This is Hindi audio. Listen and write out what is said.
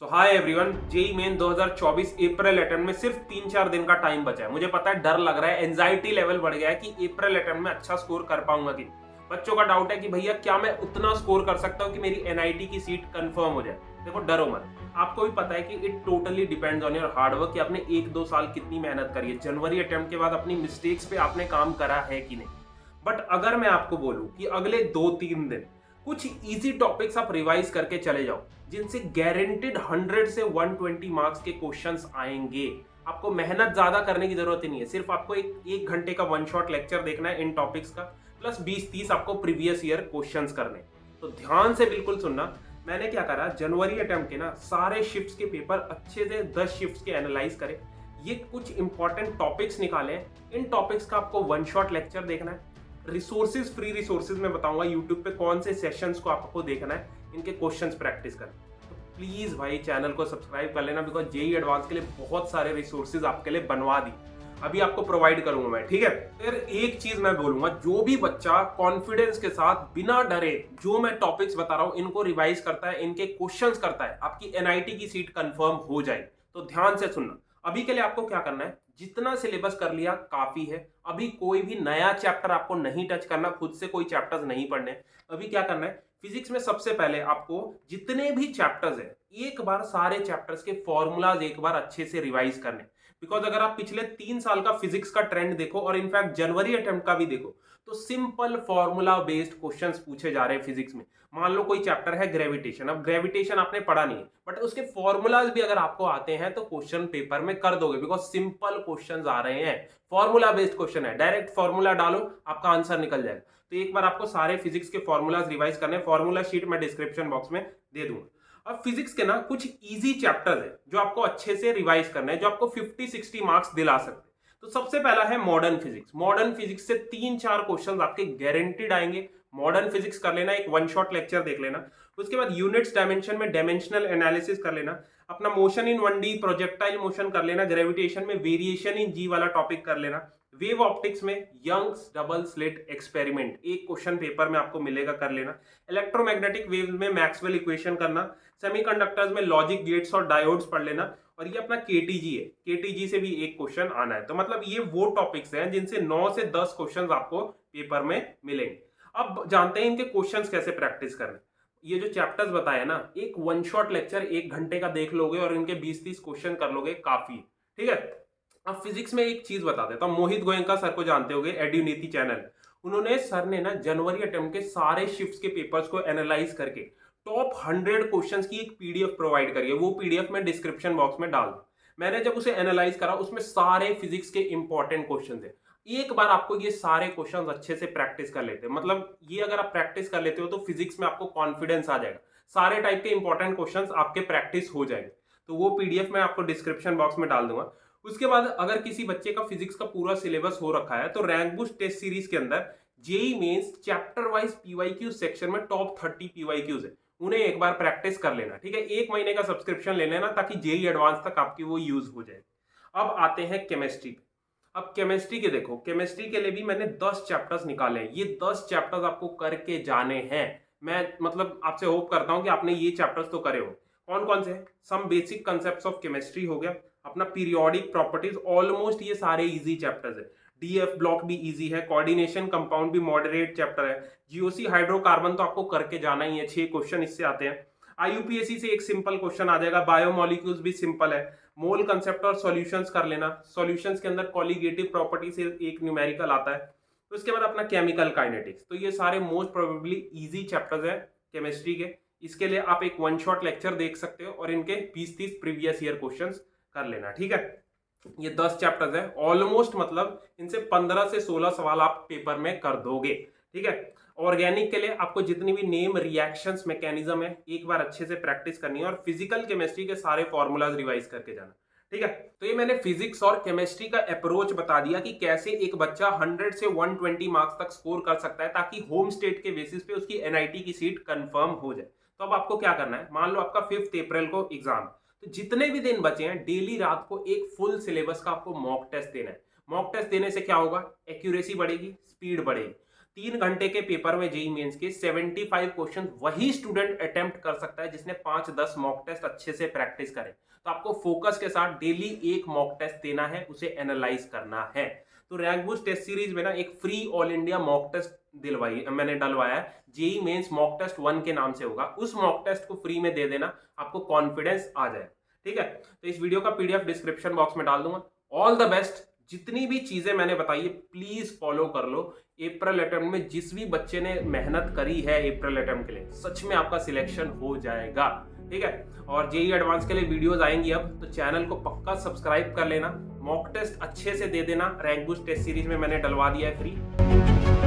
तो hi everyone, JEE main 2024 April attempt में सिर्फ 3-4 दिन का टाइम बचा है। मुझे पता है, डर लग रहा है, एंजाइटी लेवल बढ़ गया है कि अप्रैल अटेम्प्ट में अच्छा स्कोर कर पाऊंगा कि नहीं। बच्चों का डाउट है कि भैया क्या मैं उतना स्कोर कर सकता हूं कि मेरी एनआईटी की सीट कंफर्म हो जाए। देखो, डरो मत। आपको भी पता है कि it totally depends on your hard work कि आपने 1-2 साल कितनी मेहनत करी है। जनवरी अटेम्प्ट के बाद अपनी मिस्टेक्स पे आपने काम करा है कि नहीं। बट अगर मैं आपको बोलूं कि अगले 2-3 दिन कुछ इजी टॉपिक्स आप रिवाइज करके चले जाओ, जिनसे गारंटेड 100 से 120 मार्क्स के क्वेश्चंस आएंगे। आपको मेहनत ज्यादा करने की जरूरत ही नहीं है, सिर्फ आपको एक घंटे का वन शॉट लेक्चर देखना है इन टॉपिक्स का, प्लस 20-30 आपको प्रीवियस ईयर क्वेश्चंस करने। तो ध्यान से बिल्कुल सुनना। मैंने क्या करा, जनवरी अटेम्प्ट के ना सारे शिफ्ट्स के पेपर अच्छे से 10 शिफ्ट्स के एनालाइज करे। ये कुछ इंपॉर्टेंट टॉपिक्स निकाले, इन टॉपिक्स का आपको वन शॉट लेक्चर देखना है। रिसोर्सेज, फ्री रिसोर्सेज में बताऊंगा यूट्यूब पे कौन से सेशंस को आपको देखना है, इनके क्वेश्चंस प्रैक्टिस करना। तो प्लीज भाई चैनल को सब्सक्राइब कर लेना, बिकॉज जेई एडवांस के लिए बहुत सारे रिसोर्सेज आपके लिए बनवा दी, अभी आपको प्रोवाइड करूंगा मैं। ठीक है, फिर एक चीज मैं बोलूंगा, जो भी बच्चा कॉन्फिडेंस के साथ बिना डरे जो मैं टॉपिक्स बता रहा हूं इनको रिवाइज करता है, इनके क्वेश्चंस करता है, आपकी एनआईटी की सीट कंफर्म हो जाएगी। तो ध्यान से सुनना। अभी के लिए आपको क्या करना है, जितना सिलेबस कर लिया काफी है। अभी कोई भी नया चैप्टर आपको नहीं टच करना, खुद से कोई चैप्टर्स नहीं पढ़ने। अभी क्या करना है, फिजिक्स में सबसे पहले आपको जितने भी चैप्टर्स है एक बार सारे चैप्टर्स के फॉर्मूलाज एक बार अच्छे से रिवाइज करने। बिकॉज अगर आप पिछले 3 साल का फिजिक्स का ट्रेंड देखो और इनफैक्ट जनवरी अटेम्प्ट का भी देखो, तो सिंपल फॉर्मूला बेस्ड क्वेश्चंस पूछे जा रहे हैं फिजिक्स में। मान लो कोई चैप्टर है ग्रेविटेशन, अब ग्रेविटेशन आपने पढ़ा नहीं है, बट उसके फॉर्मूलाज भी अगर आपको आते हैं तो क्वेश्चन पेपर में कर दोगे, बिकॉज सिंपल क्वेश्चंस आ रहे हैं, फॉर्मूला बेस्ड क्वेश्चन है, डायरेक्ट फॉर्मूला डालो आपका आंसर निकल जाएगा। तो एक बार आपको सारे फिजिक्स के फॉर्मूलाज रिवाइज करने, फॉर्मूला शीट मैं डिस्क्रिप्शन बॉक्स में दे दूंगा। अब फिजिक्स के ना कुछ इजी चैप्टर्स है जो आपको अच्छे से रिवाइज करना है, जो आपको 50-60 मार्क्स दिला सकते हैं। तो सबसे पहला है मॉडर्न फिजिक्स। मॉडर्न फिजिक्स से 3-4 क्वेश्चंस आपके गारंटीड आएंगे। मॉडर्न फिजिक्स कर लेना, एक वन शॉट लेक्चर देख लेना। उसके बाद यूनिट्स डायमेंशन में डायमेंशनल एनालिसिस कर लेना, अपना motion in 1D projectile motion कर लेना, ग्रेविटेशन में वेरिएशन इन जी वाला टॉपिक कर लेना, वेव ऑप्टिक्स में यंग्स डबल स्लिट एक्सपेरिमेंट एक क्वेश्चन पेपर में आपको मिलेगा, कर लेना। इलेक्ट्रोमैग्नेटिक वेव में मैक्सवेल इक्वेशन करना, सेमीकंडक्टर्स में लॉजिक गेट्स और डायोड्स पढ़ लेना। और ये अपना केटीजी है, केटीजी से भी एक क्वेश्चन आना है। तो मतलब ये वो टॉपिक्स हैं जिनसे 9 से 10 क्वेश्चंस आपको पेपर में मिलेंगे। अब जानते हैं इनके क्वेश्चंस कैसे प्रैक्टिस करने। ये जो चैप्टर्स बताए ना, एक वन शॉट लेक्चर 1 घंटे का देख लोगे और इनके 20-30 क्वेश्चन कर लोगे, काफी। ठीक है। अब फिजिक्स में एक चीज बता देता हूं, मोहित गोयंका सर को जानते होगे, एड्यूनीति चैनल। उन्होंने, सर ने ना जनवरी अटेम्प्ट के सारे शिफ्ट्स के पेपर्स को एनालाइज करके टॉप 100 क्वेश्चंस की एक पीडीएफ प्रोवाइड करी है। वो पीडीएफ मैं डिस्क्रिप्शन बॉक्स में डाल दूं। मैंने जब उसे एनालाइज करा, उसमें सारे फिजिक्स के इंपॉर्टेंट क्वेश्चन थे। एक बार आपको ये सारे क्वेश्चंस अच्छे से प्रैक्टिस कर लेते हैं, मतलब ये अगर आप प्रैक्टिस कर लेते हो तो फिजिक्स में आपको कॉन्फिडेंस आ जाएगा, सारे टाइप के इंपॉर्टेंट क्वेश्चंस आपके प्रैक्टिस हो जाएंगे। तो वो पीडीएफ मैं आपको डिस्क्रिप्शन बॉक्स में डाल दूंगा। उसके बाद अगर किसी बच्चे का फिजिक्स का पूरा सिलेबस हो रखा है तो रैंक बूस्ट टेस्ट सीरीज के अंदर JEE mains chapter wise PYQ section में टॉप 30 पीवाईक्यूज है, उन्हें एक बार प्रैक्टिस कर लेना। ठीक है, 1 महीने का सब्सक्रिप्शन ले लेना ताकि जेई एडवांस तक आपकी वो यूज हो जाए। अब आते हैं केमिस्ट्री। अब केमिस्ट्री के देखो, केमिस्ट्री के लिए भी मैंने 10 चैप्टर्स निकाले हैं। ये 10 चैप्टर्स आपको करके जाने हैं। मैं मतलब आपसे होप करता हूं कि आपने ये चैप्टर्स तो करे हो। कौन कौन से? Some basic concepts of chemistry हो गया, अपना पीरियोडिक प्रॉपर्टीज, ऑलमोस्ट ये सारे इजी चैप्टर्स है। डीएफ ब्लॉक भी इजी है, कोऑर्डिनेशन कंपाउंड भी मॉडरेट चैप्टर है। जीओसी हाइड्रोकार्बन तो आपको करके जाना ही है, 6 क्वेश्चन इससे आते हैं। आईयूपीएससी से एक सिंपल क्वेश्चन आ जाएगा। बायोमोलिक्यूल्स भी सिंपल है। मोल कंसेप्ट और सॉल्यूशंस कर लेना। सॉल्यूशंस के अंदर कॉलिगेटिव प्रॉपर्टी से एक न्यूमेरिकल आता है। उसके बाद अपना केमिकल काइनेटिक्स। तो ये सारे मोस्ट प्रोबेबली इजी चैप्टर्स हैं केमिस्ट्री के। इसके लिए आप एक वन शॉट लेक्चर देख सकते हो और इनके 20-30 प्रीवियस ईयर क्वेश्चंस कर लेना। ठीक है, ये 10 चैप्टर्स है ऑलमोस्ट, मतलब इनसे 15 से 16 सवाल आप पेपर में कर दोगे। ठीक है। ऑर्गेनिक के लिए आपको जितनी भी नेम, रिएक्शंस, मैकेनिज्म है एक बार अच्छे से प्रैक्टिस करनी है और फिजिकल केमिस्ट्री के सारे फॉर्मूलाज रिवाइज करके जाना। ठीक है। तो ये मैंने फिजिक्स और केमिस्ट्री का अप्रोच बता दिया कि कैसे एक बच्चा 100 से 120 मार्क्स तक स्कोर कर सकता है ताकि होम स्टेट के बेसिस पे उसकी एनआईटी की सीट कंफर्म हो जाए। तो अब आपको क्या करना है, मान लो आपका 5 अप्रैल को एग्जाम, तो जितने भी दिन बचे हैं डेली रात को एक फुल सिलेबस का आपको मॉक टेस्ट देना है। मॉक टेस्ट देने से क्या होगा, एक्यूरेसी बढ़ेगी, स्पीड बढ़ेगी। 3 घंटे के पेपर में जेईई मेंस के 75 क्वेश्चन वही स्टूडेंट अटेम्प्ट कर सकता है जिसने 5-10 मॉक टेस्ट अच्छे से प्रैक्टिस करे। तो आपको फोकस के साथ डेली एक मॉक टेस्ट देना है, उसे एनालाइज करना है। तो रैंक बूस्ट टेस्ट सीरीज में ना एक free all India mock test मैंने डलवाया है, जेईई मेंस मॉक टेस्ट 1 के नाम से होगा। उस मॉक टेस्ट को फ्री में दे देना, आपको कॉन्फिडेंस आ जाए। ठीक है, तो इस वीडियो का पीडीएफ डिस्क्रिप्शन बॉक्स में डाल दूंगा। All the best. जितनी भी चीजें मैंने बताई है प्लीज फॉलो कर लो। अप्रैल अटेम्प्ट में जिस भी बच्चे ने मेहनत करी है अप्रैल अटेम्प्ट के लिए, सच में आपका सिलेक्शन हो जाएगा। ठीक है, और जेईई एडवांस के लिए वीडियोस आएंगी अब, तो चैनल को पक्का सब्सक्राइब कर लेना। मॉक टेस्ट अच्छे से दे देना, रैंक बूस्ट टेस्ट सीरीज में मैंने डलवा दिया है फ्री।